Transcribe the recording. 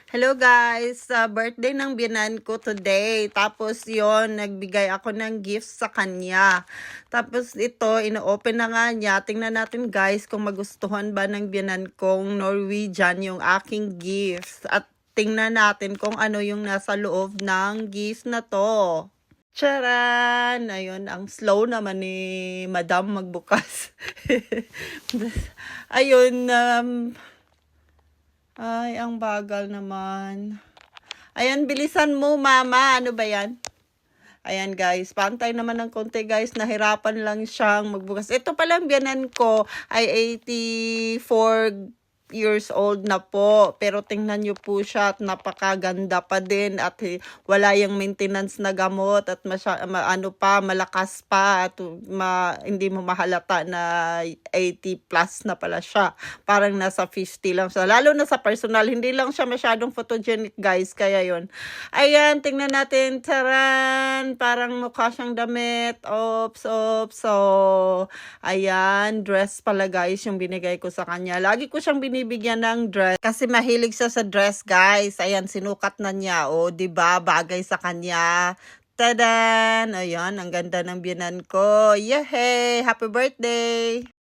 Hello guys, birthday ng biyanan ko today. Tapos yon nagbigay ako ng gifts sa kanya. Tapos ito, ino-open na nga niya. Tingnan natin guys kung magustuhan ba ng biyanan kong Norwegian yung aking gifts. At tingnan natin kung ano yung nasa loob ng gifts na to. Charan! Ayun, ang slow naman ni Madam magbukas. Ayun, ay, ang bagal naman. Ayan, bilisan mo, mama. Ano ba yan? Ayan, guys. Pantay naman ng konti, guys. Nahirapan lang siyang magbukas. Ito palang biyanan ko ay 84 years old na po. Pero tingnan nyo po siya at napakaganda pa din. At wala yung maintenance na gamot. At malakas pa. At hindi mo mahalata na 80 plus na pala siya. Parang nasa 50 lang siya. Lalo na sa personal. Hindi lang siya masyadong photogenic, guys. Kaya yon. Ayan, tingnan natin. Taran! Parang mukha siyang damit. Oops. So, ayan. Dress pala, guys, yung binigay ko sa kanya. Lagi ko siyang binibigyan ng dress. Kasi mahilig siya sa dress, guys. Ayan, sinukat na niya. O, diba? Bagay sa kanya. Tadan! Ayan, ang ganda ng biyanan ko. Yehey! Happy birthday!